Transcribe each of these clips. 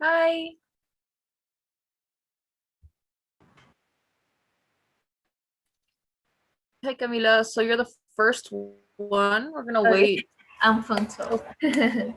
Hi. Hey, Camila. So you're the first one. We're gonna Okay, wait. I'm punctual. Okay.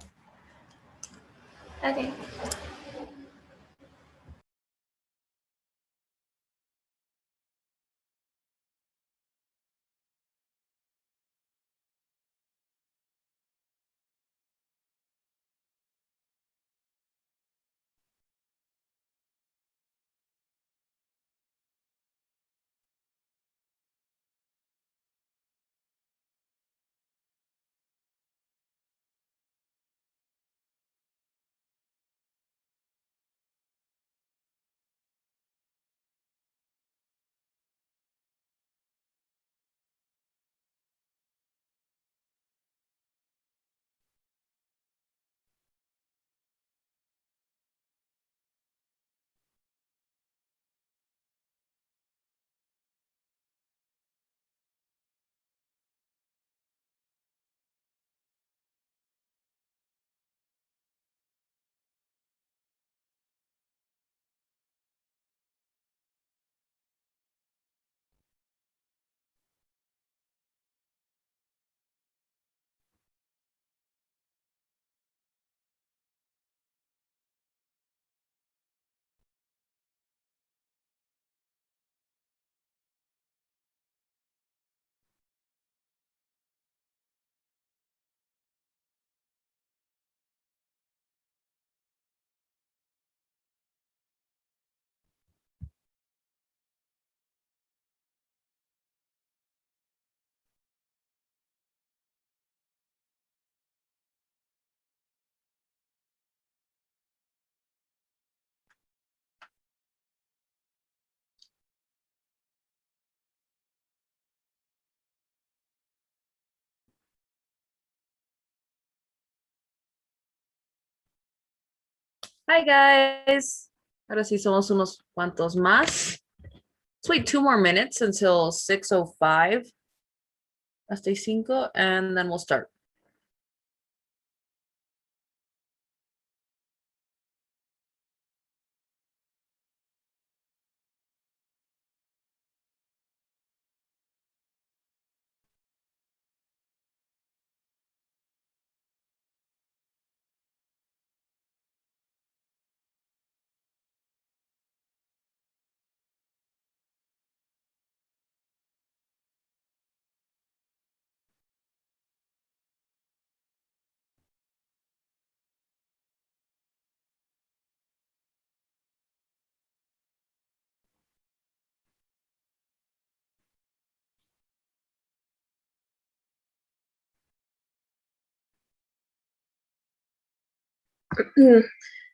Hi, guys. Ahora sí somos unos cuantos más. Let's wait 2 more minutes until 6:05. Hasta 5, and then we'll start.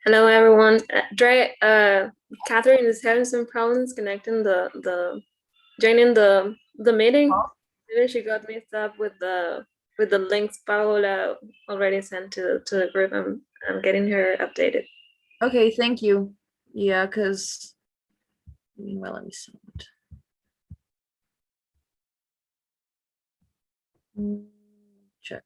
Hello, everyone. Catherine is having some problems connecting joining the meeting. Maybe she got mixed up with the links Paola already sent to the group. I'm getting her updated. Okay, thank you. Yeah, because well, let me see. Check.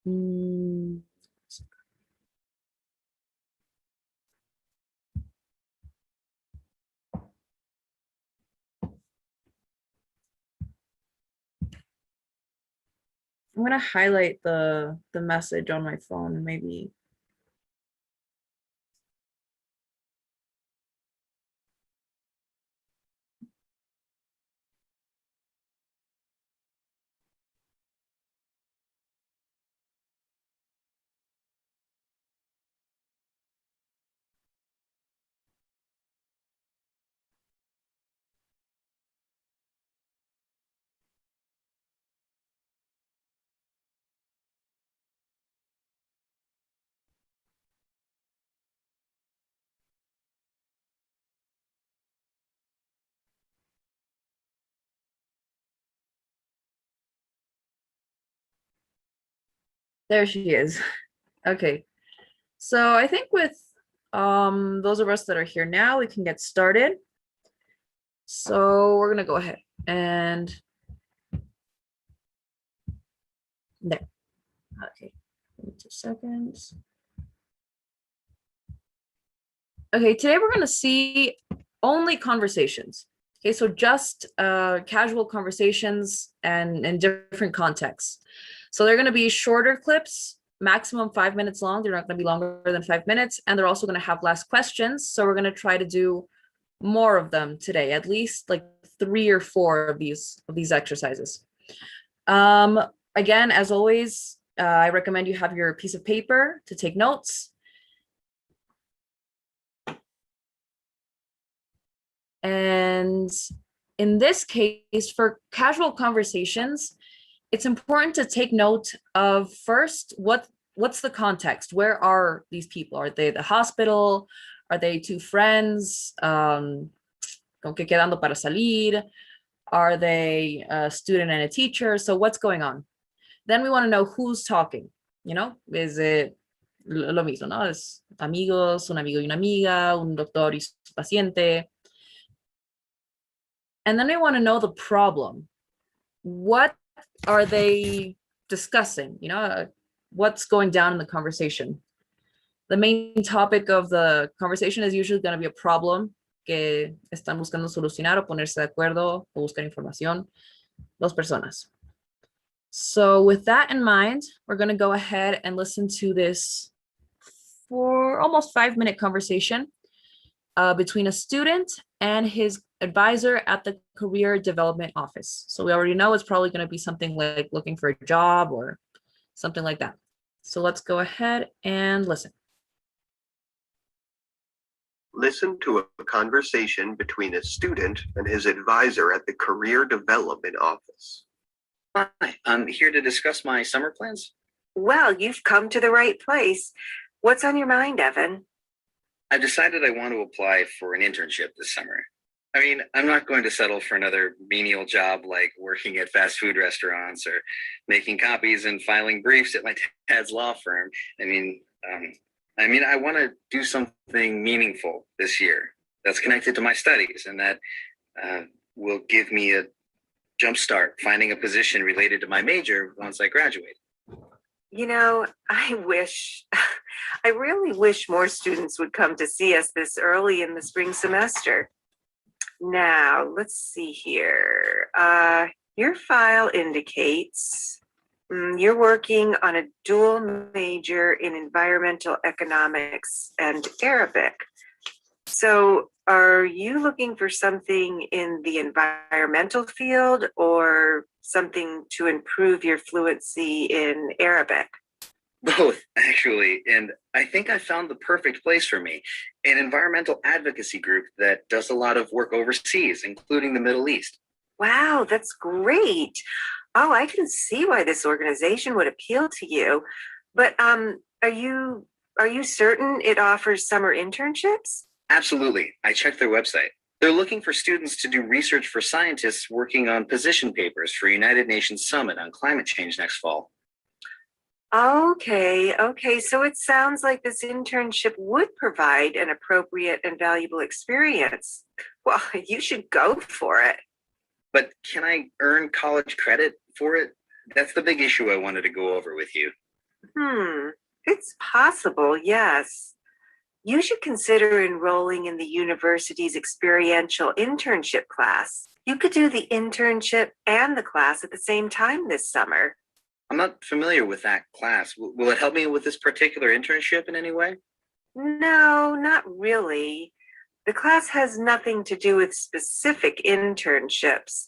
Mm, I'm gonna highlight the message on my phone, maybe. There she is. Okay. So I think with those of us that are here now, we can get started. So we're gonna go ahead and there. Okay, give me 2 seconds. Okay, today we're gonna see only conversations. Okay, so just casual conversations and in different contexts. So they're gonna be shorter clips, maximum 5 minutes long. They're not gonna be longer than 5 minutes, and they're also gonna have less questions. So we're gonna try to do more of them today, at least like 3 or 4 of these exercises. Again, as always, I recommend you have your piece of paper to take notes. And in this case, for casual conversations, it's important to take note of first what's the context. Where are these people? Are they at the hospital? Are they two friends? Con que quedando para salir? Are they a student and a teacher? So what's going on? Then we want to know who's talking. Is it lo mismo, ¿no? Es amigos, un amigo y una amiga, un doctor y su paciente. And then we want to know the problem. What are they discussing? What's going down in the conversation? The main topic of the conversation is usually going to be a problem que están buscando solucionar o ponerse de acuerdo o buscar información, dos personas. So with that in mind, we're going to go ahead and listen to this for almost 5-minute conversation between a student and his advisor at the Career Development Office. So we already know it's probably going to be something like looking for a job or something like that. So let's go ahead and listen. Listen to a conversation between a student and his advisor at the Career Development Office. Hi, I'm here to discuss my summer plans. Well, you've come to the right place. What's on your mind, Evan? I've decided I want to apply for an internship this summer. I mean, I'm not going to settle for another menial job like working at fast food restaurants or making copies and filing briefs at my dad's law firm. I want to do something meaningful this year that's connected to my studies and that will give me a jump start finding a position related to my major once I graduate. I really wish more students would come to see us this early in the spring semester. Now, let's see here. Your file indicates you're working on a dual major in environmental economics and Arabic. So are you looking for something in the environmental field or something to improve your fluency in Arabic? Both, actually. And I think I found the perfect place for me, an environmental advocacy group that does a lot of work overseas, including the Middle East. Wow, that's great. Oh, I can see why this organization would appeal to you. But are you certain it offers summer internships? Absolutely. I checked their website. They're looking for students to do research for scientists working on position papers for United Nations Summit on climate change next fall. Okay. So it sounds like this internship would provide an appropriate and valuable experience. Well, you should go for it. But can I earn college credit for it? That's the big issue I wanted to go over with you. It's possible, yes. You should consider enrolling in the university's experiential internship class. You could do the internship and the class at the same time this summer. I'm not familiar with that class. Will it help me with this particular internship in any way? No, not really. The class has nothing to do with specific internships.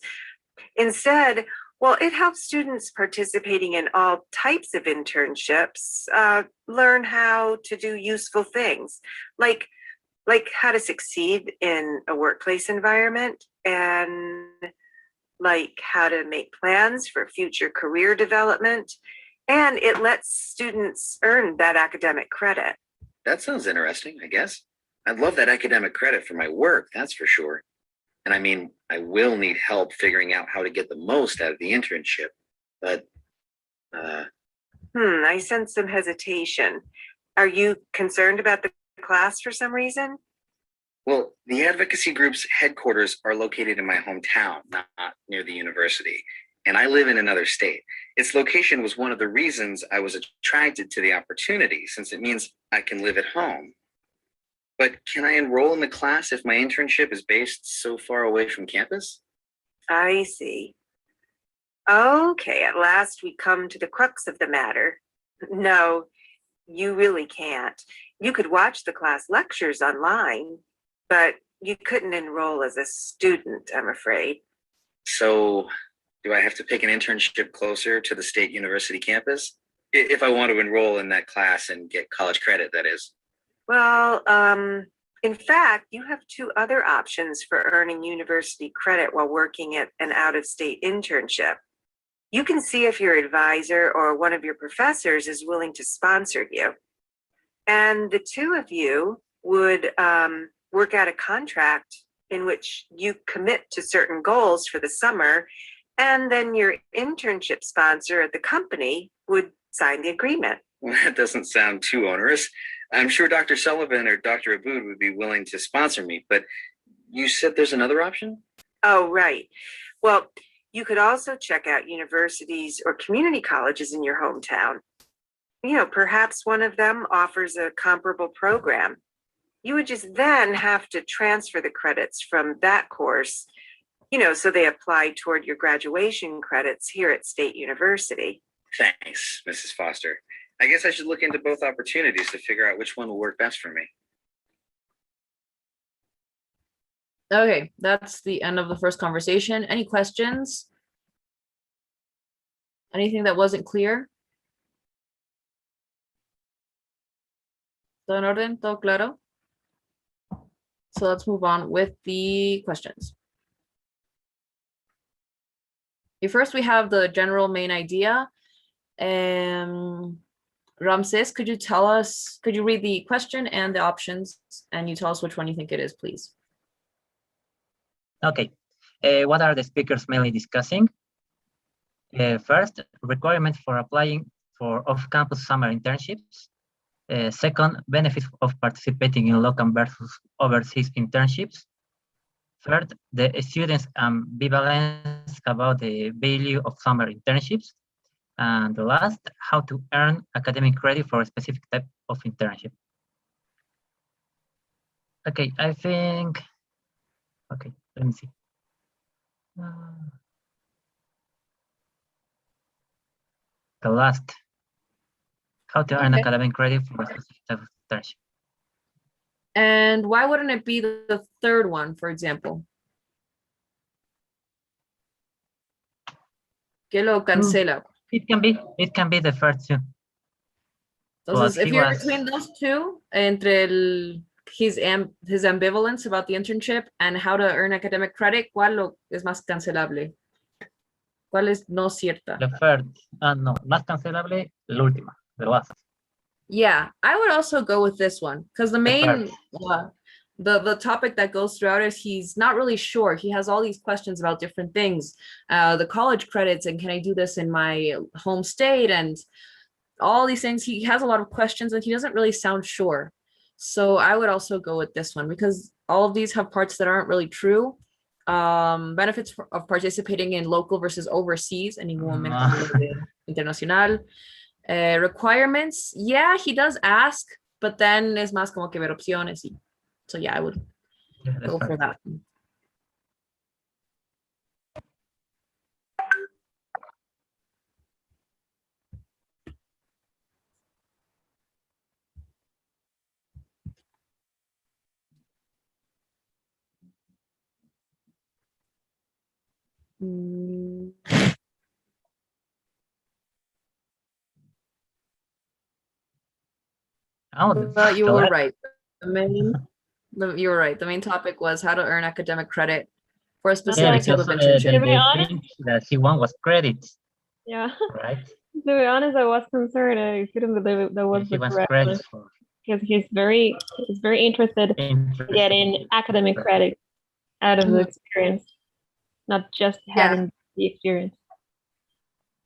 Instead, it helps students participating in all types of internships learn how to do useful things, like how to succeed in a workplace environment and like how to make plans for future career development. And it lets students earn that academic credit. That sounds interesting, I guess. I'd love that academic credit for my work, that's for sure. And I will need help figuring out how to get the most out of the internship. But, I sense some hesitation. Are you concerned about the class for some reason? Well, the advocacy group's headquarters are located in my hometown, not near the university, and I live in another state. Its location was one of the reasons I was attracted to the opportunity, since it means I can live at home. But can I enroll in the class if my internship is based so far away from campus? I see. Okay, at last we come to the crux of the matter. No, you really can't. You could watch the class lectures online, but you couldn't enroll as a student, I'm afraid. So, do I have to pick an internship closer to the state university campus? If I want to enroll in that class and get college credit, that is. Well, in fact, you have two other options for earning university credit while working at an out-of-state internship. You can see if your advisor or one of your professors is willing to sponsor you. And the two of you would work out a contract in which you commit to certain goals for the summer, and then your internship sponsor at the company would sign the agreement. Well, that doesn't sound too onerous. I'm sure Dr. Sullivan or Dr. Aboud would be willing to sponsor me, but you said there's another option? Oh, right. Well, you could also check out universities or community colleges in your hometown. You know, perhaps one of them offers a comparable program. You would just then have to transfer the credits from that course, you know, so they apply toward your graduation credits here at State University. Thanks, Mrs. Foster. I guess I should look into both opportunities to figure out which one will work best for me. Okay, that's the end of the first conversation. Any questions? Anything that wasn't clear? ¿Todo en orden? ¿Todo claro? So let's move on with the questions. Okay, first we have the general main idea. Ramses, could you read the question and the options, and you tell us which one you think it is, please? Okay. What are the speakers mainly discussing? First, requirements for applying for off-campus summer internships. Second, benefits of participating in local versus overseas internships. Third, the students' ambivalence about the value of summer internships. And the last, how to earn academic credit for a specific type of internship. Okay, I think, okay, let me see. The last, how to earn Okay. academic credit for a specific type of internship. And why wouldn't it be the third one, for example? Que lo cancela. It can be the first two. Entonces, But if he you're was- between those two, entre his ambivalence about the internship and how to earn academic credit, ¿cuál es más cancelable? ¿Cuál es no cierta? The first, no, más cancelable, la última, the last. Yeah, I would also go with this one because the main first. the topic that goes throughout is he's not really sure. He has all these questions about different things, the college credits, and can I do this in my home state, and all these things. He has a lot of questions and he doesn't really sound sure. So I would also go with this one because all of these have parts that aren't really true. Benefits of participating in local versus overseas, en ningún momento hablo de internacional. Requirements, yeah, he does ask, but then es más como que ver opciones. So yeah, I would go for that. Mm, Oh, But you the were last- right. You were right. The main topic was how to earn academic credit for a Yeah, specific type because of internship. To be the honest- thing that he won was credits, Yeah. right? To be honest, I was concerned. I couldn't believe that was He the wants correct credits one, for because he's very interested in getting academic credit out of the experience, not just having the experience.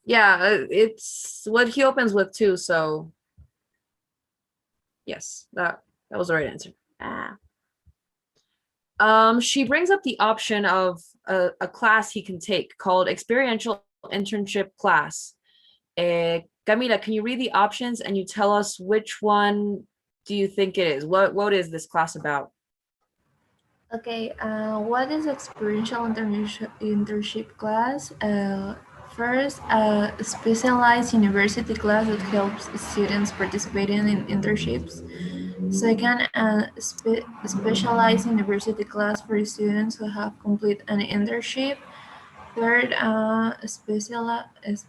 Yeah, it's what he opens with too. So yes, that was the right answer. She brings up the option of a class he can take called experiential internship class. Camila, can you read the options and you tell us which one do you think it is? What is this class about? Okay, what is experiential internship class? First, a specialized university class that helps students participating in internships. Second, a specialized university class for students who have completed an internship. Third, a specialized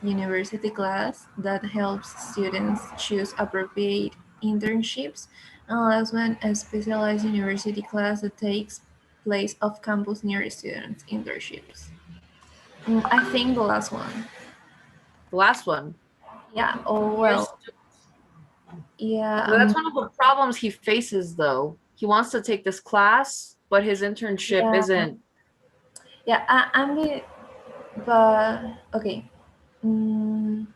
university class that helps students choose appropriate internships. And last one, a specialized university class that takes place off campus near students' internships. I think the last one. The last one. Yeah, oh well, yeah. Well, that's one of the problems he faces, though. He wants to take this class, but his internship Yeah. isn't. Yeah, I'm going but okay. Mm,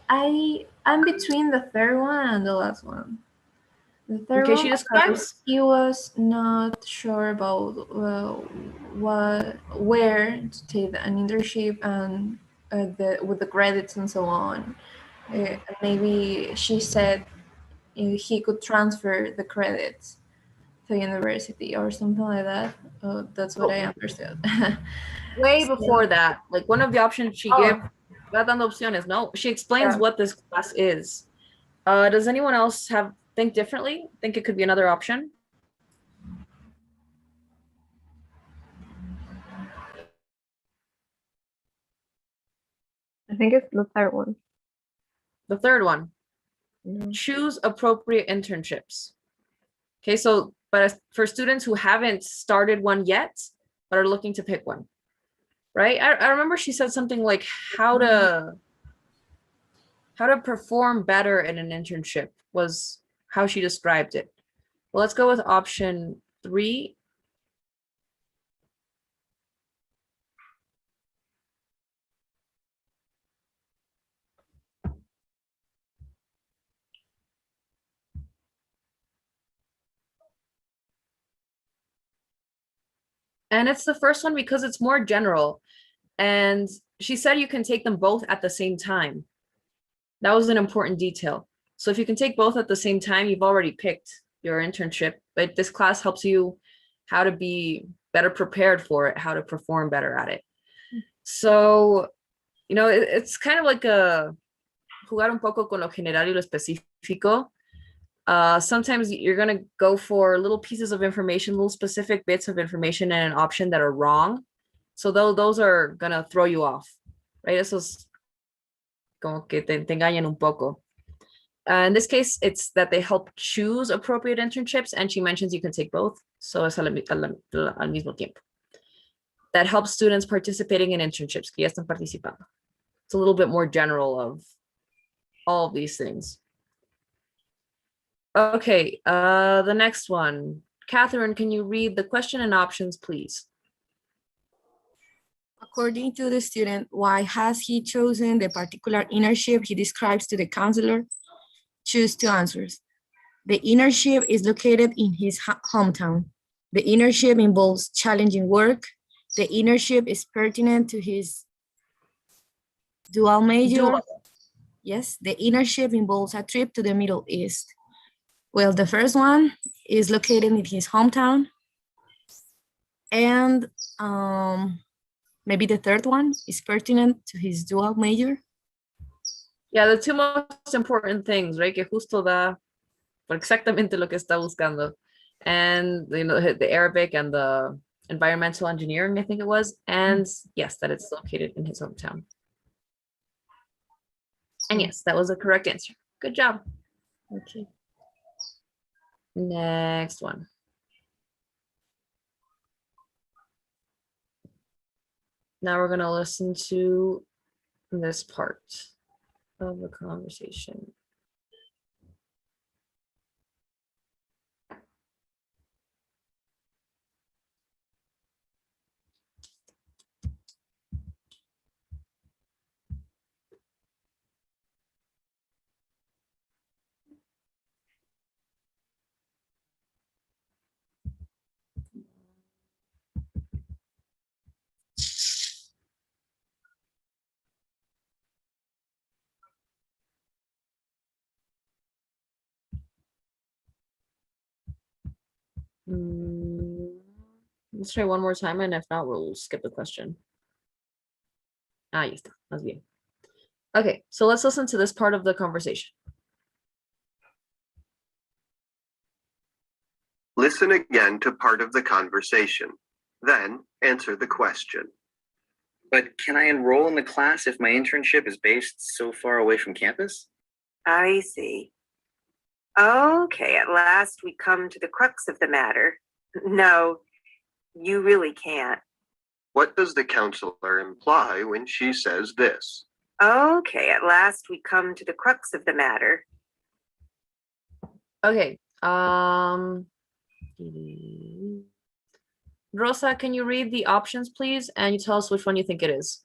I'm between the third one and the last one. The third Okay, one, she because describes. he was not sure about where to take an internship and with the credits and so on. Maybe she said he could transfer the credits to university or something like that. That's what I understood. Way So- before that, like one of the options she Oh. gave, va dando opciones, no, she explains Yeah. what this class is. Does anyone else think differently? Think it could be another option? I think it's the third one. The third one, No. choose appropriate internships. Okay, so but for students who haven't started one yet, but are looking to pick one, right? I remember she said something like how to perform better in an internship was how she described it. Well, let's go with option 3. And it's the first one because it's more general. And she said you can take them both at the same time. That was an important detail. So if you can take both at the same time, you've already picked your internship, but this class helps you how to be better prepared for it, how to perform better at it. So, it's kind of like a jugar un poco con lo general y lo específico. Sometimes you're going to go for little pieces of information, little specific bits of information and an option that are wrong. So those are going to throw you off, right? Esos como que te engañan un poco. In this case, it's that they help choose appropriate internships, and she mentions you can take both. So es al mismo tiempo. That helps students participating in internships que ya están participando. It's a little bit more general of all of these things. Okay, the next one. Catherine, can you read the question and options, please? According to the student, why has he chosen the particular internship he describes to the counselor? Choose two answers. The internship is located in his hometown. The internship involves challenging work. The internship is pertinent to his dual major. Yes, the internship involves a trip to the Middle East. Well, the first one is located in his hometown. And maybe the third one is pertinent to his dual major. Yeah, the two most important things, right? Que justo da por exactamente lo que está buscando. And, the Arabic and the environmental engineering, I think it was. And yes, that it's located in his hometown. And yes, that was the correct answer. Good job. Okay. Next one. Now we're going to listen to this part of the conversation. Let's try one more time, and if not, we'll skip the question. Ahí está, más bien. Okay, so let's listen to this part of the conversation. Listen again to part of the conversation, then answer the question. But can I enroll in the class if my internship is based so far away from campus? I see. Okay, at last we come to the crux of the matter. No, you really can't. What does the counselor imply when she says this? Okay, at last we come to the crux of the matter. Okay, Rosa, can you read the options, please? And you tell us which one you think it is.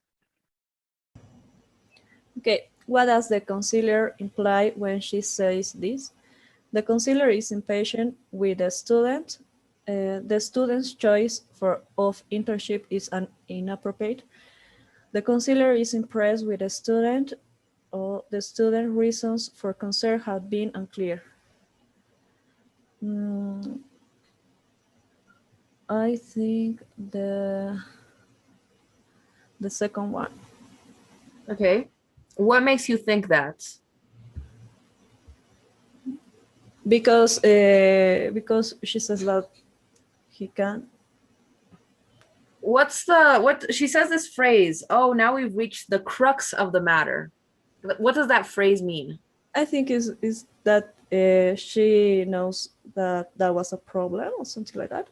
Okay, what does the counselor imply when she says this? The counselor is impatient with the student. The student's choice of internship is inappropriate. The counselor is impressed with the student, or the student reasons for concern have been unclear. I think the second one. Okay, what makes you think that? Because she says that he can. What she says this phrase, oh, now we've reached the crux of the matter. What does that phrase mean? I think is that she knows that was a problem or something like that.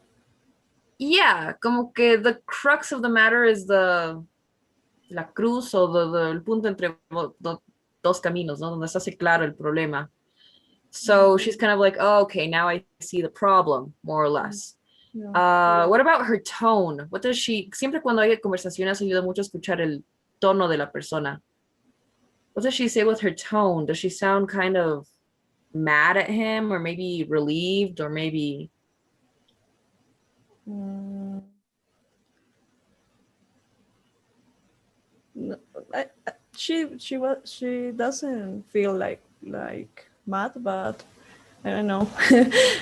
Yeah, como que the crux of the matter is la cruz o el punto entre dos caminos, ¿no? Donde se hace claro el problema. So she's kind of like, oh, okay, now I see the problem, more or less. Yeah. What about her tone? What does she, siempre cuando hay conversaciones ayuda mucho a escuchar el tono de la persona. What does she say with her tone? Does she sound kind of mad at him, or maybe relieved, or maybe? She doesn't feel like mad, but I don't know,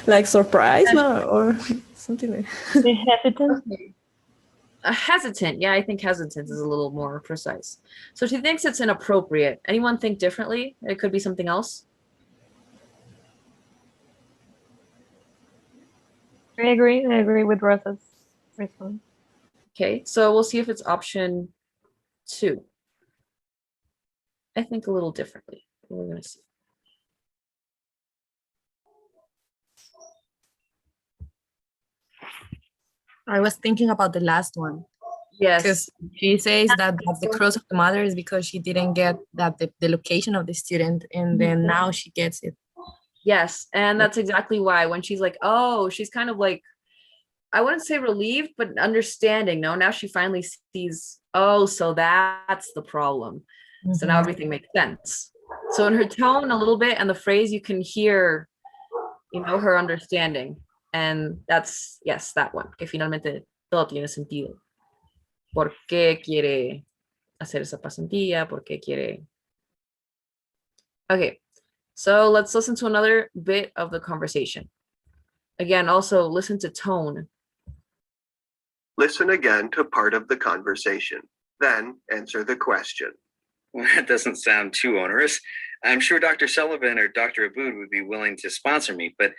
like surprised or something like. Hesitant. Okay. Hesitant. Yeah, I think hesitant is a little more precise. So she thinks it's inappropriate. Anyone think differently? It could be something else. I agree with Rosa's response. Okay, so we'll see if it's option 2. I think a little differently. We're gonna see. I was thinking about the last one. Yes. Because she says that the crux of the matter is because she didn't get that the location of the student, and then now she gets it. Yes, and that's exactly why when she's like, oh, she's kind of like, I wouldn't say relieved, but understanding. No, now she finally sees, oh, so that's the problem. So now everything makes sense. So in her tone a little bit and the phrase, you can hear, her understanding. And that's, yes, that one, que finalmente todo tiene sentido. ¿Por qué quiere hacer esa pasantía? ¿Por qué quiere? Okay, so let's listen to another bit of the conversation. Again, also listen to tone. Listen again to part of the conversation, then answer the question. Well, that doesn't sound too onerous. I'm sure Dr. Sullivan or Dr. Aboud would be willing to sponsor me, but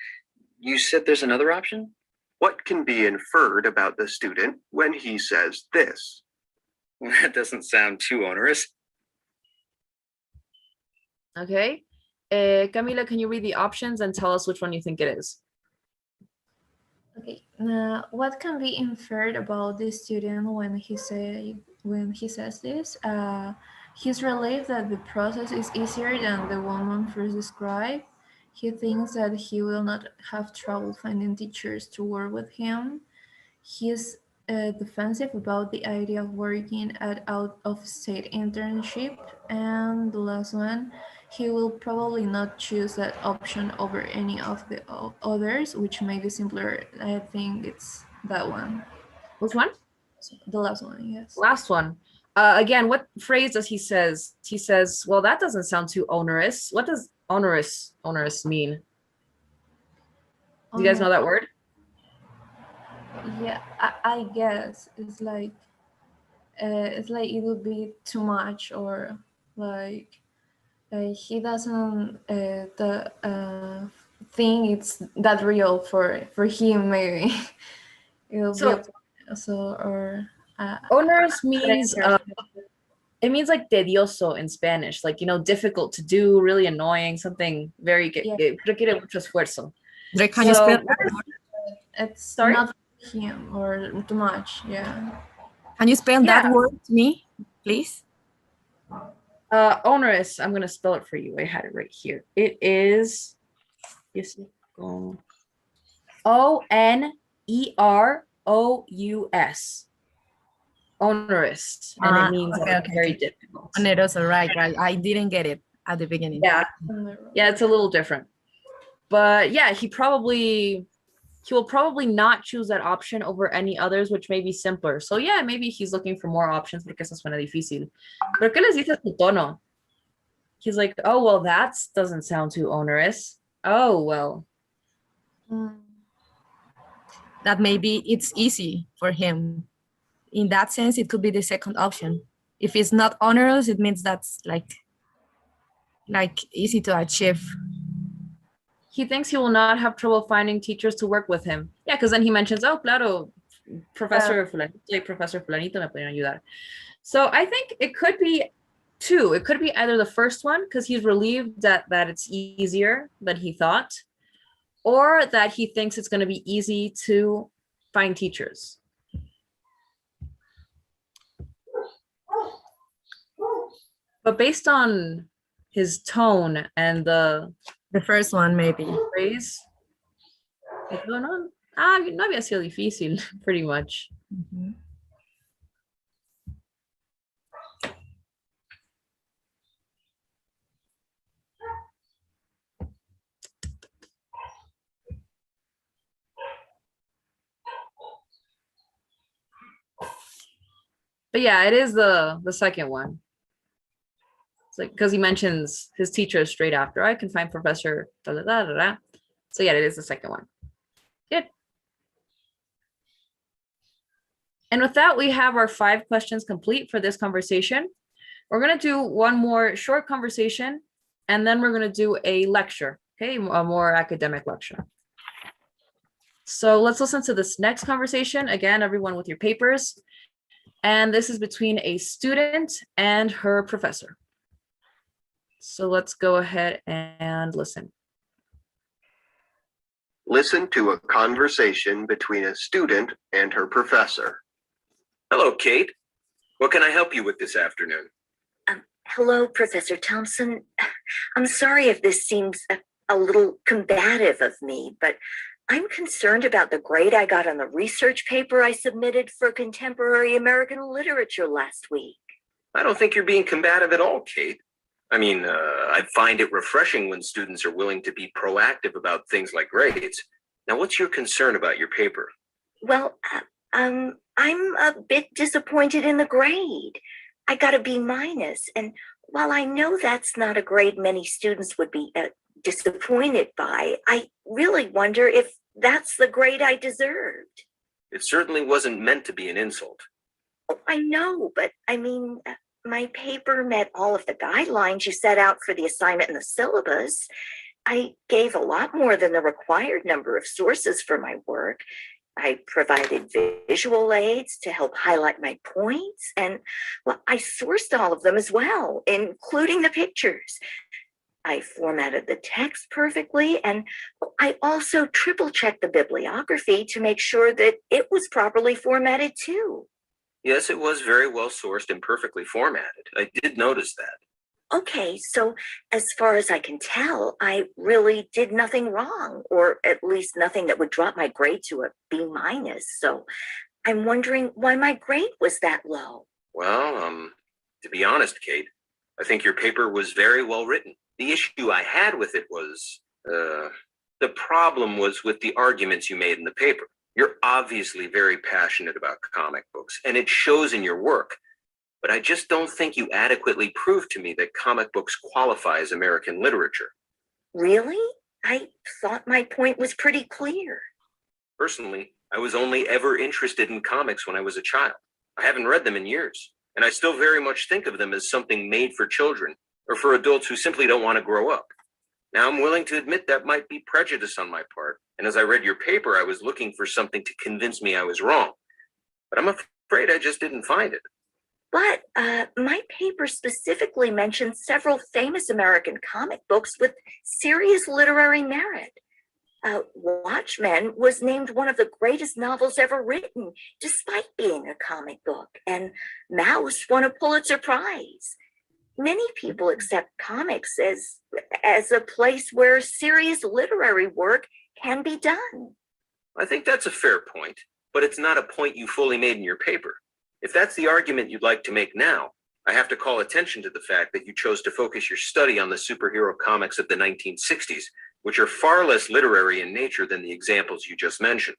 you said there's another option? What can be inferred about the student when he says this? Well, that doesn't sound too onerous. Okay. Camila, can you read the options and tell us which one you think it is? Okay. What can be inferred about the student when he says this? He's relieved that the process is easier than the one first described. He thinks that he will not have trouble finding teachers to work with him. He's defensive about the idea of working at out-of-state internship. And the last one, he will probably not choose that option over any of the others, which may be simpler. I think it's that one. Which one? The last one, yes. Last one. Again, what phrase does he says? He says, well, that doesn't sound too onerous. What does onerous mean? Do you guys know that word? Yeah, I guess it's like it would be too much, or like he doesn't think it's that real for him. Maybe it'll be So so or onerous means interesting. it means like tedioso in Spanish, like difficult to do, really annoying, something very Yeah. que requiere mucho esfuerzo. Dre, can you spell So It's Sorry? not for him or too much. Yeah. can you spell Yeah. that word to me, please? Onerous, I'm gonna spell it for you. I had it right here. It is Onerous. Onerous. And it means very difficult. Oneroso, right. I didn't get it at the beginning. Yeah. Yeah, it's a little different. But yeah, he will probably not choose that option over any others, which may be simpler. So yeah, maybe he's looking for more options porque eso suena difícil. Pero ¿qué les dice su tono? He's like, oh, well, that doesn't sound too onerous. Oh, well. That maybe it's easy for him. In that sense, it could be the second option. If it's not onerous, it means that's like easy to achieve. He thinks he will not have trouble finding teachers to work with him. Yeah, because then he mentions, oh, claro, Professor Fulanito me pueden ayudar. So I think it could be two. It could be either the first one, because he's relieved that it's easier than he thought, or that he thinks it's going to be easy to find teachers. But based on his tone and the first one, maybe. Phrase, no había sido difícil, pretty much. Mm-hmm. But yeah, it is the second one. It's like because he mentions his teacher straight after. I can find Professor. Da, da, da, da, da. So yeah, it is the second one. Good. And with that, we have our 5 questions complete for this conversation. We're going to do one more short conversation, and then we're going to do a lecture, okay, a more academic lecture. So let's listen to this next conversation. Again, everyone with your papers. And this is between a student and her professor. So let's go ahead and listen. Listen to a conversation between a student and her professor. Hello, Kate. What can I help you with this afternoon? Hello, Professor Thompson. I'm sorry if this seems a little combative of me, but I'm concerned about the grade I got on the research paper I submitted for contemporary American literature last week. I don't think you're being combative at all, Kate. I mean, I find it refreshing when students are willing to be proactive about things like grades. Now, what's your concern about your paper? Well, I'm a bit disappointed in the grade. I got a B-, and while I know that's not a grade many students would be disappointed by, I really wonder if that's the grade I deserved. It certainly wasn't meant to be an insult. Oh, I know, but I mean, my paper met all of the guidelines you set out for the assignment in the syllabus. I gave a lot more than the required number of sources for my work. I provided visual aids to help highlight my points, and well, I sourced all of them as well, including the pictures. I formatted the text perfectly, and I also triple-checked the bibliography to make sure that it was properly formatted too. Yes, it was very well sourced and perfectly formatted. I did notice that. Okay, so as far as I can tell, I really did nothing wrong, or at least nothing that would drop my grade to a B-. So I'm wondering why my grade was that low. Well, to be honest, Kate, I think your paper was very well written. The issue I had with it was, the problem was with the arguments you made in the paper. You're obviously very passionate about comic books, and it shows in your work. But I just don't think you adequately proved to me that comic books qualify as American literature. Really? I thought my point was pretty clear. Personally, I was only ever interested in comics when I was a child. I haven't read them in years, and I still very much think of them as something made for children or for adults who simply don't want to grow up. Now, I'm willing to admit that might be prejudice on my part, and as I read your paper, I was looking for something to convince me I was wrong. But I'm afraid I just didn't find it. But my paper specifically mentioned several famous American comic books with serious literary merit. Watchmen was named one of the greatest novels ever written, despite being a comic book, and Mouse won a Pulitzer Prize. Many people accept comics as a place where serious literary work can be done. I think that's a fair point, but it's not a point you fully made in your paper. If that's the argument you'd like to make now, I have to call attention to the fact that you chose to focus your study on the superhero comics of the 1960s, which are far less literary in nature than the examples you just mentioned.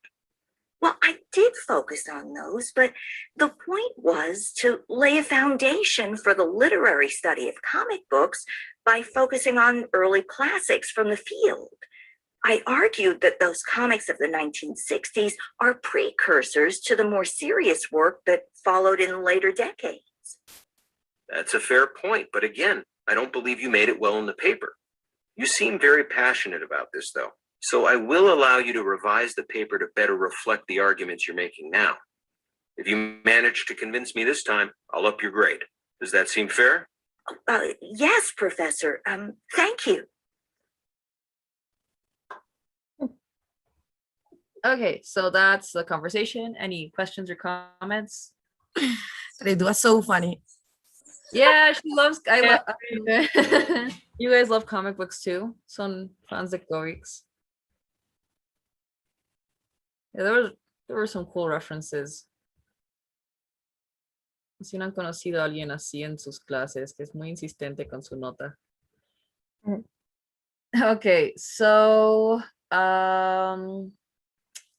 Well, I did focus on those, but the point was to lay a foundation for the literary study of comic books by focusing on early classics from the field. I argued that those comics of the 1960s are precursors to the more serious work that followed in later decades. That's a fair point, but again, I don't believe you made it well in the paper. You seem very passionate about this, though, so I will allow you to revise the paper to better reflect the arguments you're making now. If you manage to convince me this time, I'll up your grade. Does that seem fair? Yes, Professor. Thank you. Okay, so that's the conversation. Any questions or comments? They do are so funny. Yeah, she loves. Yeah. You guys love comic books too. Son fans de comics. Yeah, there were some cool references. Si no han conocido a alguien así en sus clases, que es muy insistente con su nota. Okay, so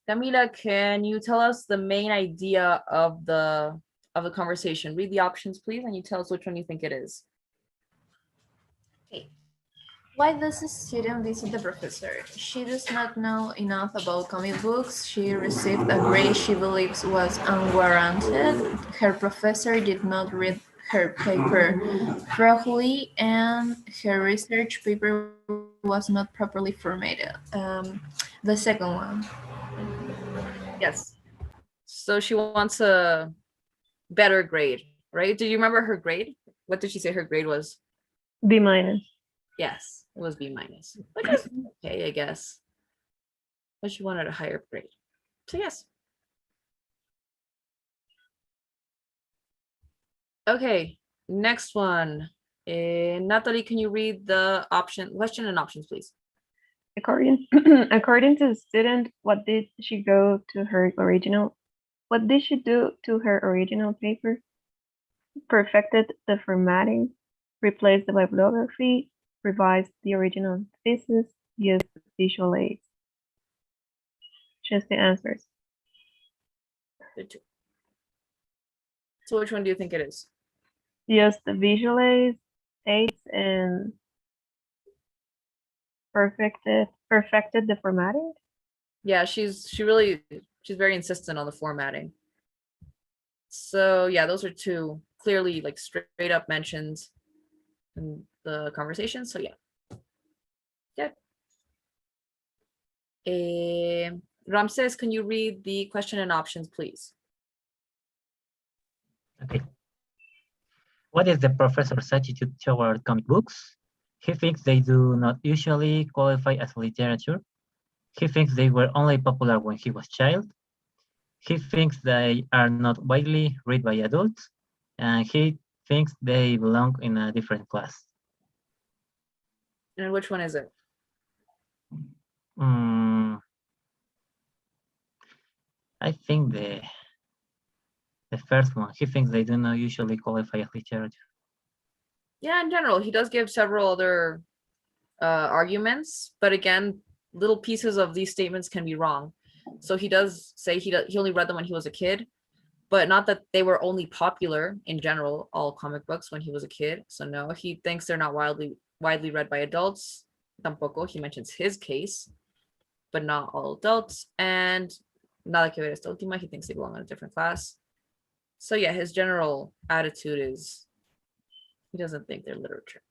Camila, can you tell us the main idea of the conversation? Read the options, please, and you tell us which one you think it is. Okay. Why does a student visit the professor? She does not know enough about comic books. She received a grade she believes was unwarranted. Her professor did not read her paper thoroughly, and her research paper was not properly formatted. The second one. Yes. So she wants a better grade, right? Do you remember her grade? What did she say her grade was? B minus. Yes, it was B minus. Which is okay, I guess. But she wanted a higher grade. So yes. Okay, next one. Natalie, can you read the question and options, please? According to the student, what did she do to her original paper? Perfected the formatting, replaced the bibliography, revised the original thesis, used visual aids. Choose the answers. Good too. So which one do you think it is? Used the visual aids and perfected the formatting. Yeah, she's very insistent on the formatting. So yeah, those are two clearly like straight up mentions in the conversation. So yeah. Good. Ramses, can you read the question and options, please? Okay. What is the professor's attitude toward comic books? He thinks they do not usually qualify as literature. He thinks they were only popular when he was a child. He thinks they are not widely read by adults. And he thinks they belong in a different class. And which one is it? I think the first one. He thinks they do not usually qualify as literature. Yeah, in general, he does give several other arguments, but again, little pieces of these statements can be wrong. So he does say he only read them when he was a kid, but not that they were only popular in general, all comic books when he was a kid. So no, he thinks they're not widely read by adults. Tampoco, he mentions his case, but not all adults. And nada que ver esta última. He thinks they belong in a different class. So yeah, his general attitude is he doesn't think they're literature.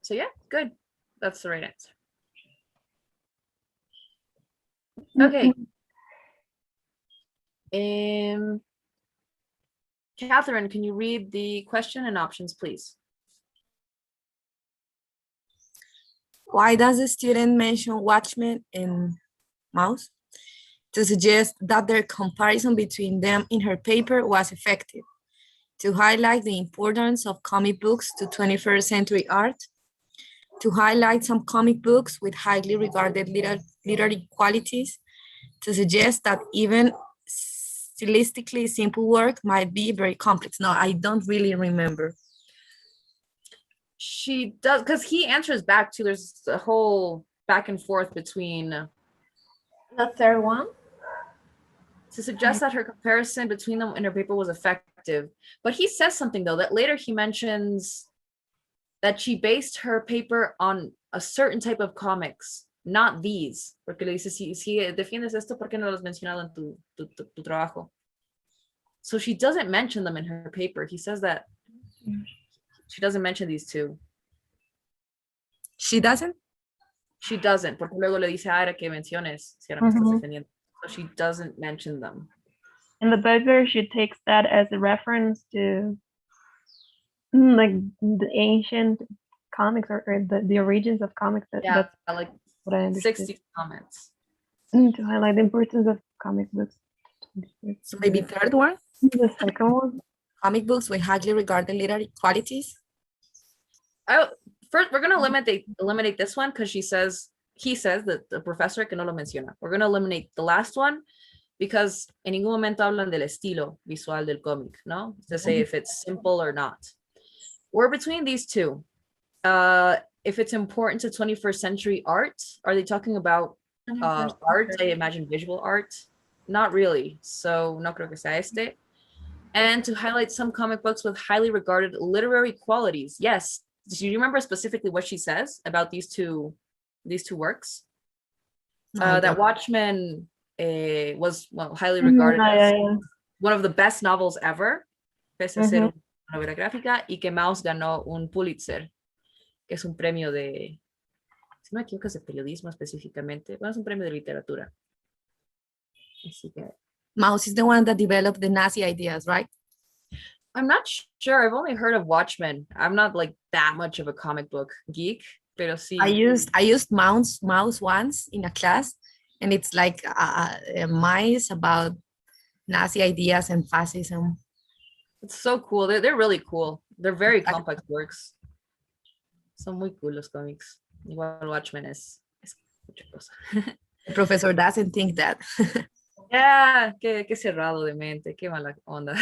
So yeah, good. That's the right answer. Okay. Catherine, can you read the question and options, please? Why does the student mention Watchmen and Mouse? To suggest that their comparison between them in her paper was effective. To highlight the importance of comic books to 21st century art. To highlight some comic books with highly regarded literary qualities. To suggest that even stylistically simple work might be very complex. No, I don't really remember. She does, because he answers back too. There's a whole back and forth between The third one. to suggest that her comparison between them in her paper was effective. But he says something though, that later he mentions that she based her paper on a certain type of comics, not these. Porque le dice, si defiendes esto, ¿por qué no los has mencionado en tu trabajo? So she doesn't mention them in her paper. He says that she doesn't mention these two. She doesn't? She doesn't, porque luego le dice a Aira que menciones, si ahora me estás defendiendo. So she doesn't mention them. In the paper, she takes that as a reference to like the ancient comics or the origins of comics. Yeah, That's like what I understood. 60 comments. To highlight the importance of comic books. So maybe third one? The second one. Comic books with highly regarded literary qualities. First, we're gonna eliminate this one because he says that the professor que no lo menciona. We're gonna eliminate the last one because en ningún momento hablan del estilo visual del cómic, no? To say if it's simple or not. We're between these two. If it's important to 21st century art, are they talking about art? I imagine visual art. Not really. So no creo que sea este. And to highlight some comic books with highly regarded literary qualities. Yes. Do you remember specifically what she says about these two works? That Watchmen was highly regarded as one of the best novels ever, pese a ser una novela gráfica, y que Maus ganó un Pulitzer, que es un premio de, si no me equivoco, es de periodismo específicamente. Bueno, es un premio de literatura. Así que Maus is the one that developed the Nazi ideas, right? I'm not sure. I've only heard of Watchmen. I'm not like that much of a comic book geek, pero sí. I used Mouse once in a class, and it's like mice about Nazi ideas and fascism. It's so cool. They're really cool. They're very complex works. Son muy cool los cómics. Igual Watchmen es mucha cosa. The professor doesn't think that. Yeah, qué cerrado de mente, qué mala onda.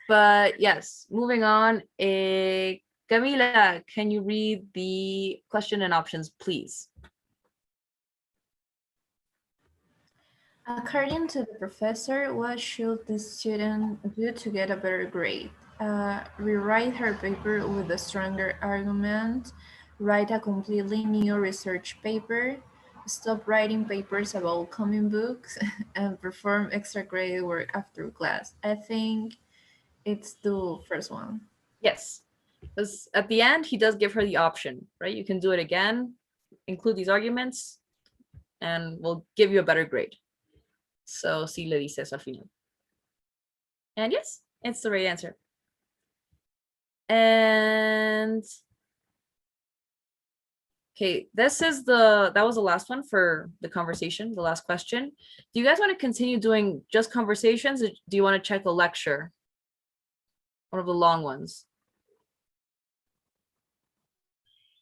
But yes, moving on. Camila, can you read the question and options, please? According to the professor, what should the student do to get a better grade? Rewrite her paper with a stronger argument, write a completely new research paper, stop writing papers about comic books, and perform extra credit work after class. I think it's the first one. Yes, because at the end, he does give her the option, right? You can do it again, include these arguments, and we'll give you a better grade. So, sí le dice eso al final. And yes, it's the right answer. And okay, that was the last one for the conversation, the last question. Do you guys want to continue doing just conversations, or do you want to check a lecture? One of the long ones.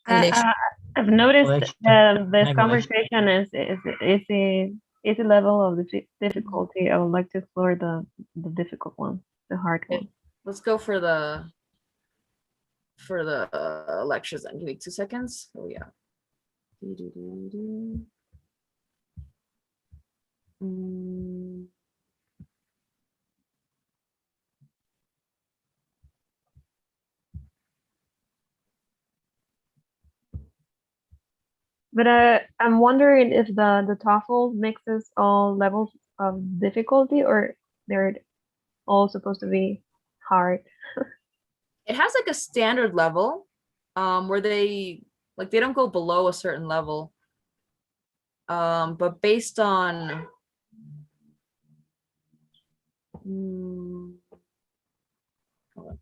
I've noticed this conversation is a level of the difficulty. I would like to explore the difficult one, the hard one. Let's go for the lectures then. Give me 2 seconds. Oh yeah. Mm, But I'm wondering if the TOEFL mixes all levels of difficulty, or they're all supposed to be hard. It has like a standard level, where they don't go below a certain level. But based on hold on.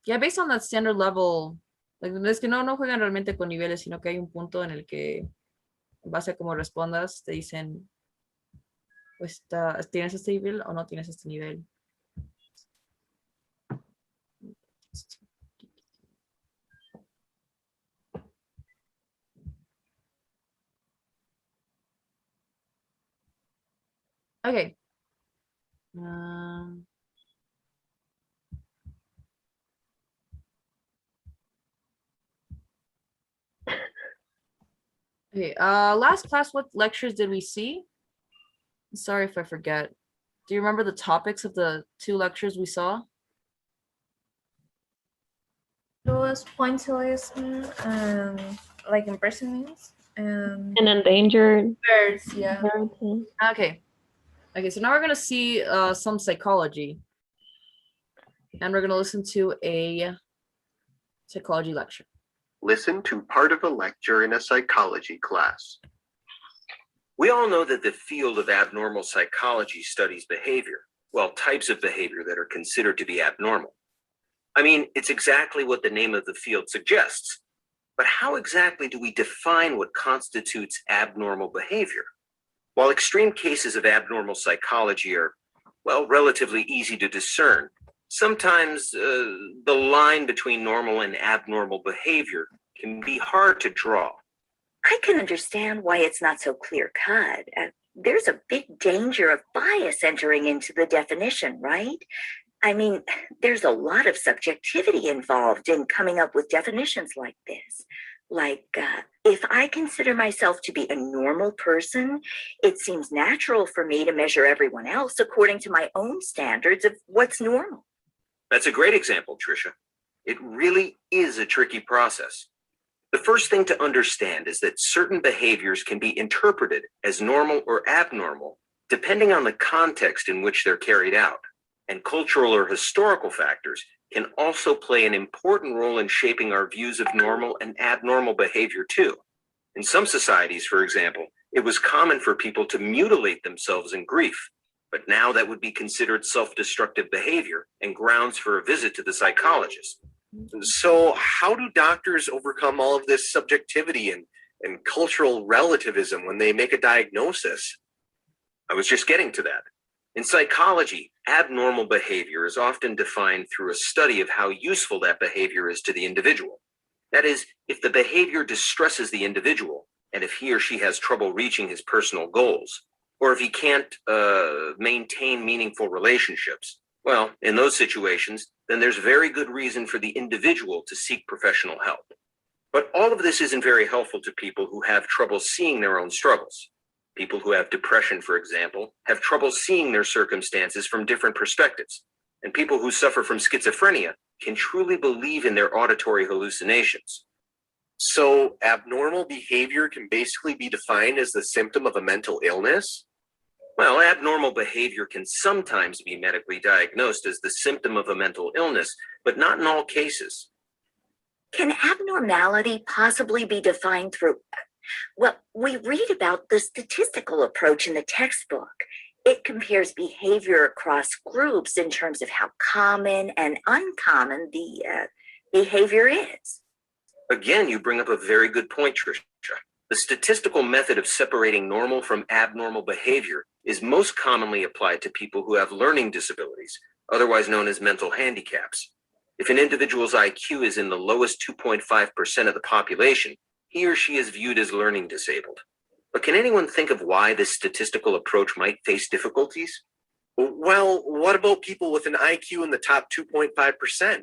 Yeah, based on that standard level, es que no juegan realmente con niveles, sino que hay un punto en el que, en base a cómo respondas, te dicen, pues, ¿tienes este nivel o no tienes este nivel? Okay. Okay, last class, what lectures did we see? Sorry if I forget. Do you remember the topics of the 2 lectures we saw? It was pointillism and like impersonance and And endangered birds, yeah. birds. Okay. Okay, so now we're gonna see some psychology. And we're gonna listen to a psychology lecture. Listen to part of a lecture in a psychology class. We all know that the field of abnormal psychology studies behavior, well, types of behavior that are considered to be abnormal. I mean, it's exactly what the name of the field suggests. But how exactly do we define what constitutes abnormal behavior? While extreme cases of abnormal psychology are, well, relatively easy to discern, sometimes the line between normal and abnormal behavior can be hard to draw. I can understand why it's not so clear cut. There's a big danger of bias entering into the definition, right? I mean, there's a lot of subjectivity involved in coming up with definitions like this. Like, if I consider myself to be a normal person, it seems natural for me to measure everyone else according to my own standards of what's normal. That's a great example, Tricia. It really is a tricky process. The first thing to understand is that certain behaviors can be interpreted as normal or abnormal depending on the context in which they're carried out. And cultural or historical factors can also play an important role in shaping our views of normal and abnormal behavior too. In some societies, for example, it was common for people to mutilate themselves in grief, but now that would be considered self-destructive behavior and grounds for a visit to the psychologist. So how do doctors overcome all of this subjectivity and cultural relativism when they make a diagnosis? I was just getting to that. In psychology, abnormal behavior is often defined through a study of how useful that behavior is to the individual. That is, if the behavior distresses the individual, and if he or she has trouble reaching his personal goals, or if he can't maintain meaningful relationships, well, in those situations, then there's very good reason for the individual to seek professional help. But all of this isn't very helpful to people who have trouble seeing their own struggles. People who have depression, for example, have trouble seeing their circumstances from different perspectives. And people who suffer from schizophrenia can truly believe in their auditory hallucinations. So abnormal behavior can basically be defined as the symptom of a mental illness? Well, abnormal behavior can sometimes be medically diagnosed as the symptom of a mental illness, but not in all cases. Can abnormality possibly be defined through, well, we read about the statistical approach in the textbook. It compares behavior across groups in terms of how common and uncommon the behavior is. Again, you bring up a very good point, Tricia. The statistical method of separating normal from abnormal behavior is most commonly applied to people who have learning disabilities, otherwise known as mental handicaps. If an individual's IQ is in the lowest 2.5% of the population, he or she is viewed as learning disabled. But can anyone think of why this statistical approach might face difficulties? Well, what about people with an IQ in the top 2.5%?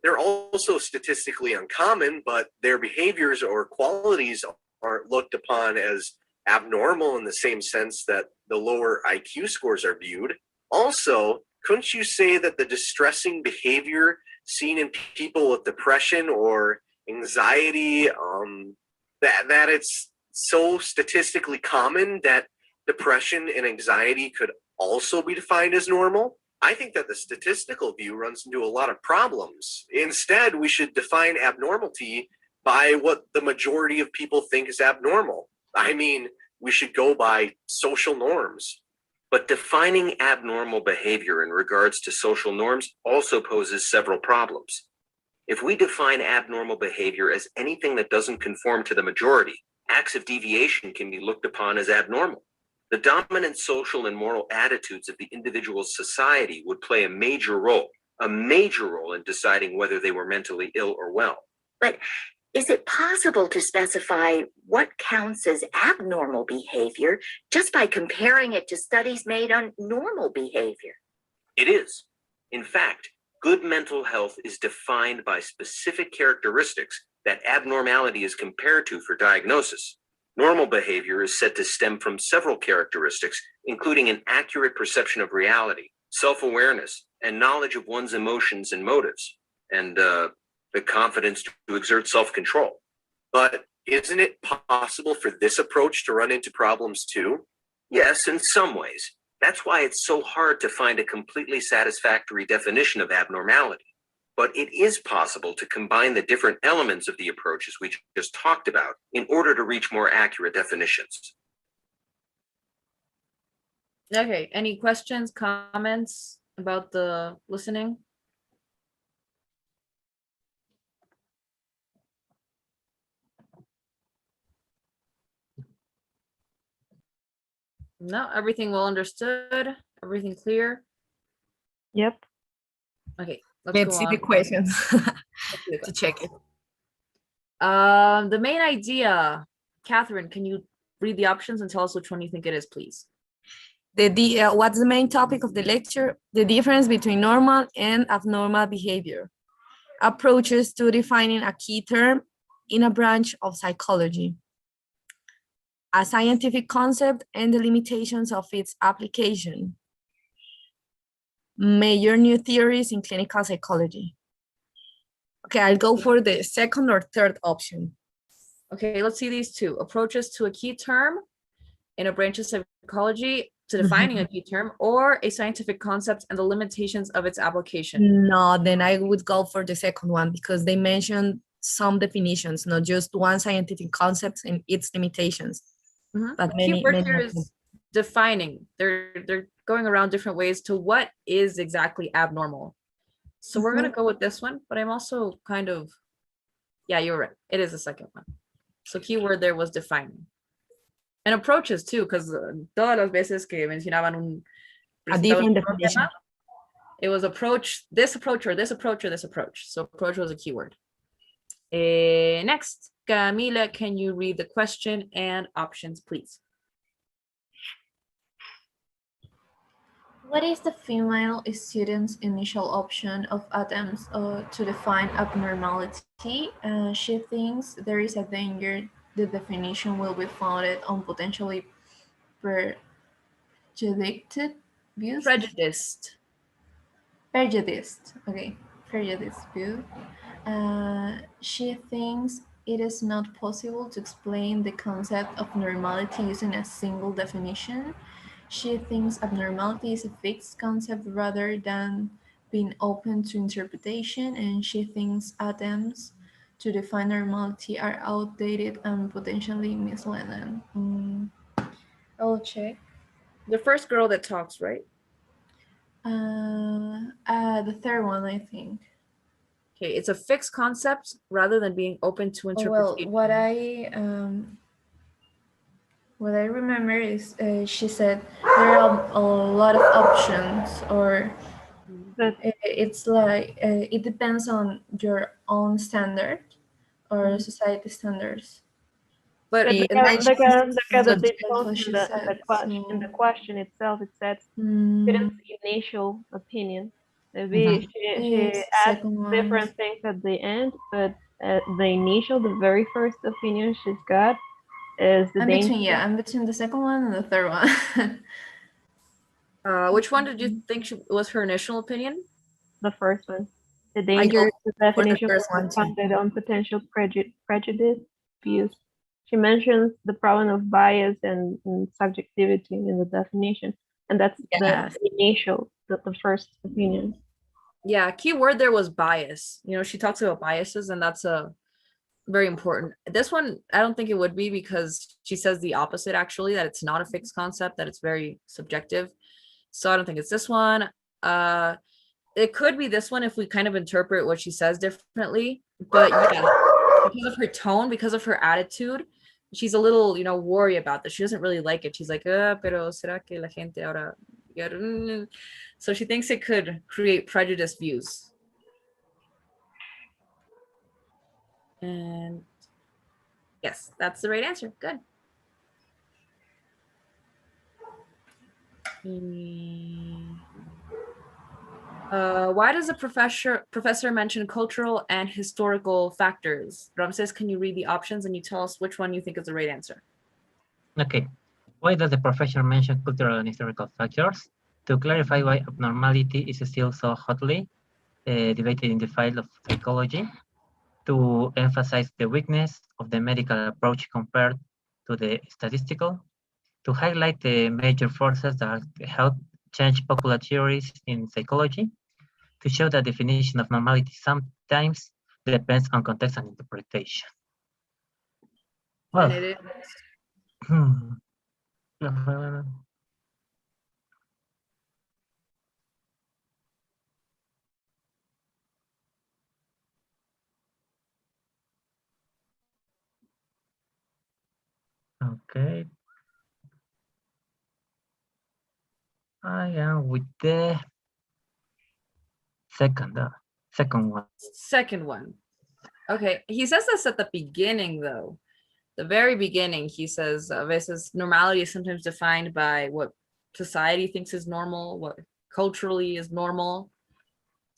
they're also statistically uncommon, but their behaviors or qualities aren't looked upon as abnormal in the same sense that the lower IQ scores are viewed. Also, couldn't you say that the distressing behavior seen in people with depression or anxiety, that it's so statistically common that depression and anxiety could also be defined as normal? I think that the statistical view runs into a lot of problems. Instead, we should define abnormality by what the majority of people think is abnormal. I mean, we should go by social norms. But defining abnormal behavior in regards to social norms also poses several problems. If we define abnormal behavior as anything that doesn't conform to the majority, acts of deviation can be looked upon as abnormal. The dominant social and moral attitudes of the individual's society would play a major role in deciding whether they were mentally ill or well. But is it possible to specify what counts as abnormal behavior just by comparing it to studies made on normal behavior? It is. In fact, good mental health is defined by specific characteristics that abnormality is compared to for diagnosis. Normal behavior is said to stem from several characteristics, including an accurate perception of reality, self-awareness, and knowledge of one's emotions and motives, and the confidence to exert self-control. But isn't it possible for this approach to run into problems too? Yes, in some ways. That's why it's so hard to find a completely satisfactory definition of abnormality. But it is possible to combine the different elements of the approaches we just talked about in order to reach more accurate definitions. Okay, any questions, comments about the listening? No, everything well understood, everything clear? Yep. Okay, let's Let's go see on. the questions Let's see the to check it. The main idea, Catherine, can you read the options and tell us which one you think it is, please? What's the main topic of the lecture? The difference between normal and abnormal behavior. Approaches to defining a key term in a branch of psychology. A scientific concept and the limitations of its application. Major new theories in clinical psychology. Okay, I'll go for the second or third option. Okay, let's see these two. Approaches to a key term in a branch of psychology, to defining a key term, or a scientific concept and the limitations of its application. No, then I would go for the second one because they mentioned some definitions, not just one scientific concept and its limitations. But many, Keyword many here of is them. defining. They're going around different ways to what is exactly abnormal. So we're gonna go with this one, but I'm also kind of, yeah, you're right. It is the second one. So keyword there was defining. And approaches too, because todas las veces que mencionaban A different definition. it was approach, this approach, or this approach, or this approach. So approach was a keyword. Next, Camila, can you read the question and options, please? What is the female student's initial option of attempts to define abnormality? She thinks there is a danger the definition will be founded on potentially prejudiced views. Prejudiced. Okay, prejudiced view. She thinks it is not possible to explain the concept of normality using a single definition. She thinks abnormality is a fixed concept rather than being open to interpretation, and she thinks attempts to define normality are outdated and potentially misleading. I'll check. The first girl that talks, right? The third one, I think. Okay, it's a fixed concept rather than being open to interpretation. Well, what I remember is she said there are a lot of options, or it's like it depends on your own standard or society standards. But Look in at the That's difference what she in the said, question. In the question itself, it says student's initial opinion. Maybe she Yes, adds second one. different things at the end, but the very first opinion she's got is the I'm danger. between, yeah, I'm between the second one and the third one. Which one did you think was her initial opinion? The first one. The I danger go of the for the definition first one was too. founded on potential prejudice views. She mentions the problem of bias and subjectivity in the definition, and that's Yes. the initial, the first opinion. Yeah, key word there was bias. You know, she talks about biases, and that's a very important. This one, I don't think it would be because she says the opposite actually, that it's not a fixed concept, that it's very subjective. So I don't think it's this one. It could be this one if we kind of interpret what she says differently. But yeah, because of her tone, because of her attitude, she's a little, you know, worried about this. She doesn't really like it. She's like, pero será que la gente ahora. So she thinks it could create prejudiced views. And yes, that's the right answer. Good. Why does the professor mention cultural and historical factors? Ramses, can you read the options and you tell us which one you think is the right answer? Okay. Why does the professor mention cultural and historical factors? To clarify why abnormality is still so hotly debated in the field of psychology, to emphasize the weakness of the medical approach compared to the statistical, to highlight the major forces that help change popular theories in psychology, to show that definition of normality sometimes depends on context and interpretation. Well, And it is. Okay. I am with the second one. Second one. Okay, he says this at the beginning though. The very beginning, he says, a veces normality is sometimes defined by what society thinks is normal, what culturally is normal.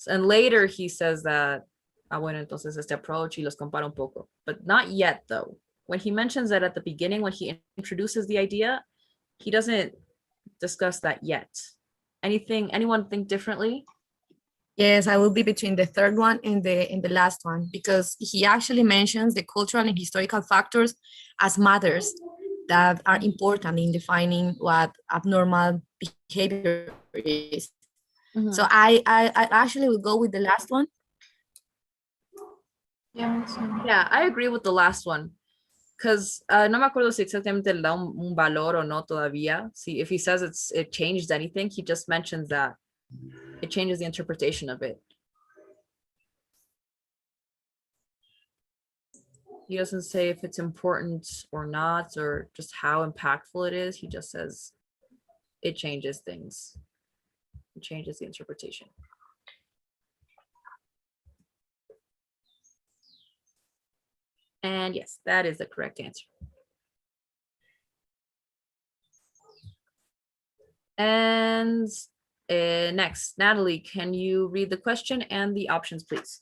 And later he says that, bueno, entonces este approach y los compara un poco, but not yet though. When he mentions that at the beginning, when he introduces the idea, he doesn't discuss that yet. Anyone think differently? Yes, I will be between the third one and the last one because he actually mentions the cultural and historical factors as matters that are important in defining what abnormal behavior is. So I actually will go with the last one. Yeah, I agree with the last one. Because no me acuerdo si exactamente le da un valor o no todavía. See, if he says it changed anything, he just mentions that it changes the interpretation of it. He doesn't say if it's important or not, or just how impactful it is. He just says it changes things. It changes the interpretation. And yes, that is the correct answer. And next, Natalie, can you read the question and the options, please?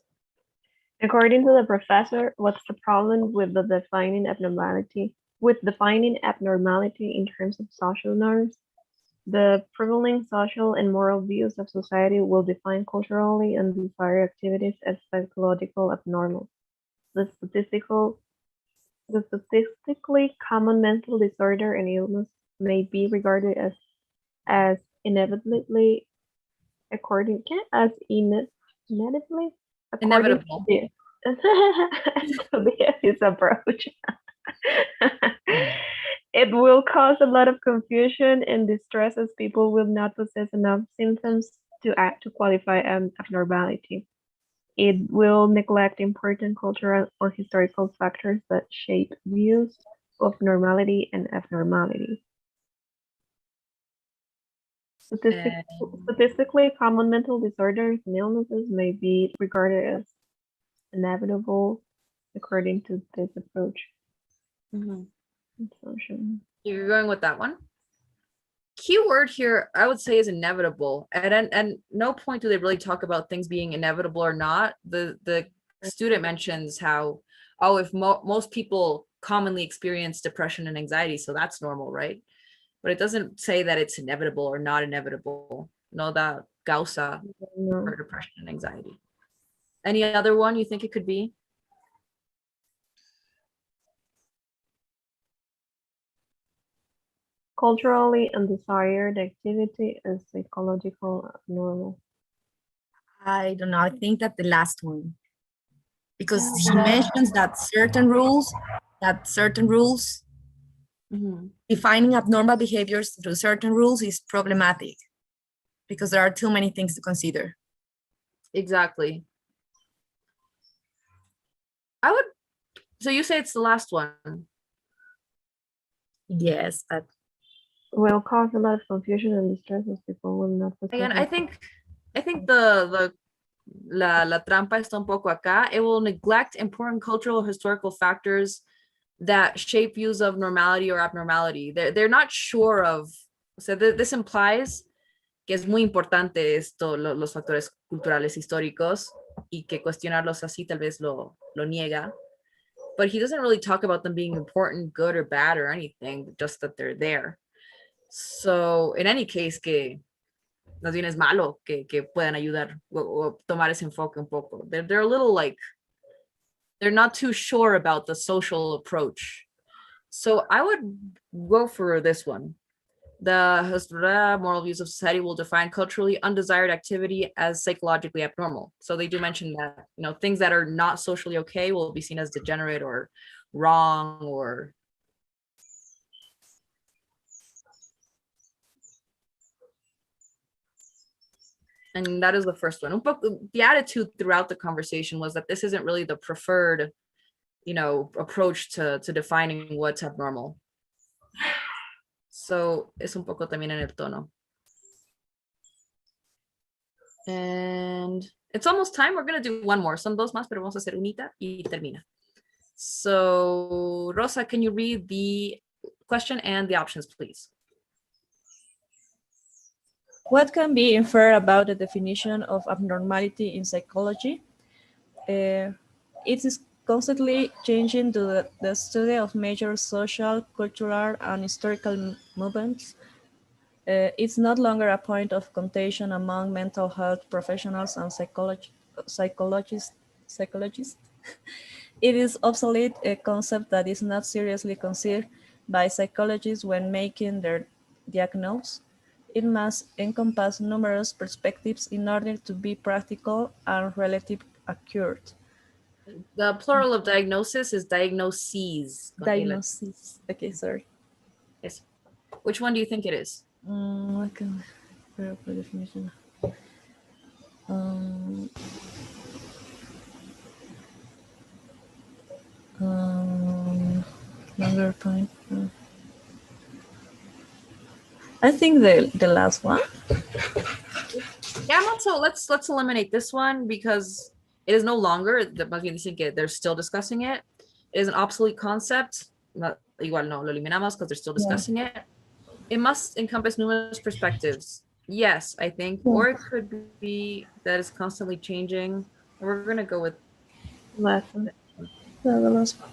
According to the professor, what's the problem with defining abnormality in terms of social norms? The prevailing social and moral views of society will define culturally and desired activities as psychological abnormal. The statistically common mental disorder and illness may be regarded as inevitably according to Inevitable. His approach. It will cause a lot of confusion and distress as people will not possess enough symptoms to qualify an abnormality. It will neglect important cultural or historical factors that shape views of normality and abnormality. Statistically common mental disorders and illnesses may be regarded as inevitable according to this approach. You're going with that one? key word here, I would say, is inevitable. And no point do they really talk about things being inevitable or not. The student mentions how, oh, if most people commonly experience depression and anxiety, so that's normal, right? But it doesn't say that it's inevitable or not inevitable. No da causa for depression and anxiety. Any other one you think it could be? Culturally undesired activity is psychological normal. I don't know. I think that the last one, because he mentions that certain rules, defining abnormal behaviors through certain rules is problematic because there are too many things to consider. Exactly. So you say it's the last one? Yes, but Will cause a lot of confusion and distress as people will not possess again, I it. think la trampa está un poco acá. It will neglect important cultural or historical factors that shape views of normality or abnormality. They're not sure of, so this implies que es muy importante esto, los factores culturales históricos, y que cuestionarlos así tal vez lo niega. But he doesn't really talk about them being important, good or bad or anything, just that they're there. So in any case, que más bien es malo que puedan ayudar o tomar ese enfoque un poco. They're a little like, they're not too sure about the social approach. So I would go for this one. The moral views of society will define culturally undesired activity as psychologically abnormal. So they do mention that, you know, things that are not socially okay will be seen as degenerate or wrong or and that is the first one. The attitude throughout the conversation was that this isn't really the preferred, you know, approach to defining what's abnormal. So es un poco también en el tono. And it's almost time. We're gonna do one more. Son dos más, pero vamos a hacer unita y termina. So Rosa, can you read the question and the options, please? What can be inferred about the definition of abnormality in psychology? It is constantly changing to the study of major social, cultural, and historical movements. It's no longer a point of contention among mental health professionals and psychologists. It is obsolete, a concept that is not seriously considered by psychologists when making their diagnosis. It must encompass numerous perspectives in order to be practical and relatively accurate. The plural of diagnosis is diagnoses. Diagnosis. Okay, sorry. Yes. Which one do you think it is? Okay. Definition. Longer point. I think the last one. Yeah, I'm also let's eliminate this one because it is no longer they're still discussing it. It is an obsolete concept. Igual no lo eliminamos because they're still discussing it. It must encompass numerous perspectives. Yes, I think, or it could be that it's constantly changing. We're gonna go with Last one. Yeah, the last one.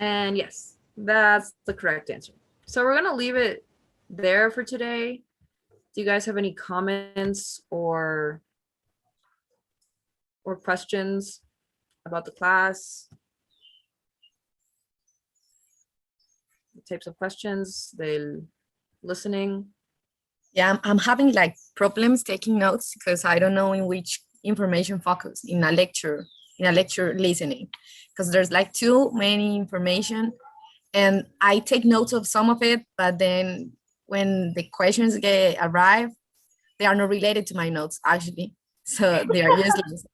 And yes, that's the correct answer. So we're gonna leave it there for today. Do you guys have any comments or questions about the class? The types of questions, they listening? Yeah, I'm having like problems taking notes because I don't know in which information focus in a lecture listening, because there's like too many information and I take notes of some of it, but then when the questions arrive, they are not related to my notes actually. So they are useless.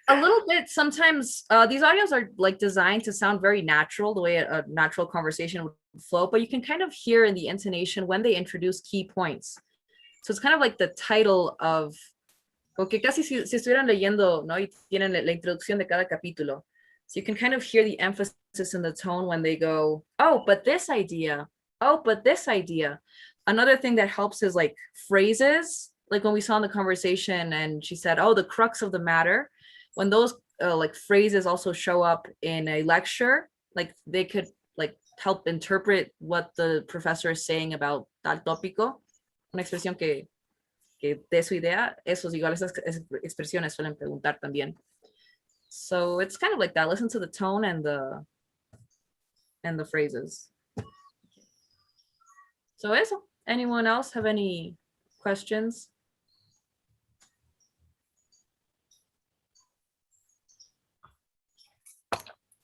A little bit. Sometimes these audios are like designed to sound very natural, the way a natural conversation would flow, but you can kind of hear in the intonation when they introduce key points. So it's kind of like the title of, porque casi si estuvieran leyendo, ¿no? Y tienen la introducción de cada capítulo. So you can kind of hear the emphasis in the tone when they go, oh, but this idea. Oh, but this idea. Another thing that helps is like phrases, like when we saw in the conversation and she said, oh, the crux of the matter. When those like phrases also show up in a lecture, like they could like help interpret what the professor is saying about tal tópico. Una expresión que dé su idea, esos igual esas expresiones suelen preguntar también. So it's kind of like that. Listen to the tone and the phrases. So eso. Anyone else have any questions?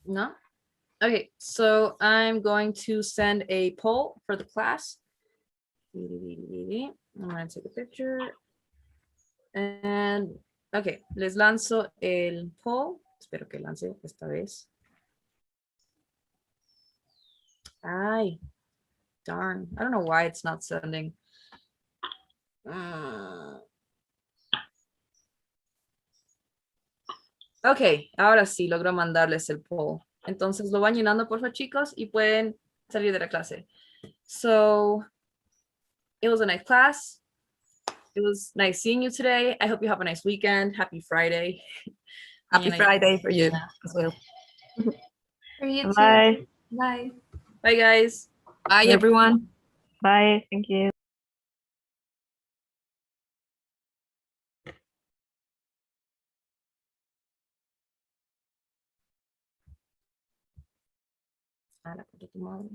No? Okay, so I'm going to send a poll for the class. I'm gonna take a picture. And okay, les lanzo el poll. Espero que lance esta vez. Ay, darn. I don't know why it's not sending. Ok, ahora sí logro mandarles el poll. Entonces lo van llenando, por favor, chicos, y pueden salir de la clase. So, it was a nice class. It was nice seeing you today. I hope you have a nice weekend. Happy Friday. Happy Friday for you as well. For you too. Bye. Bye. Bye, guys. Bye, everyone. Bye. Thank you. Ah, la puta tu madre.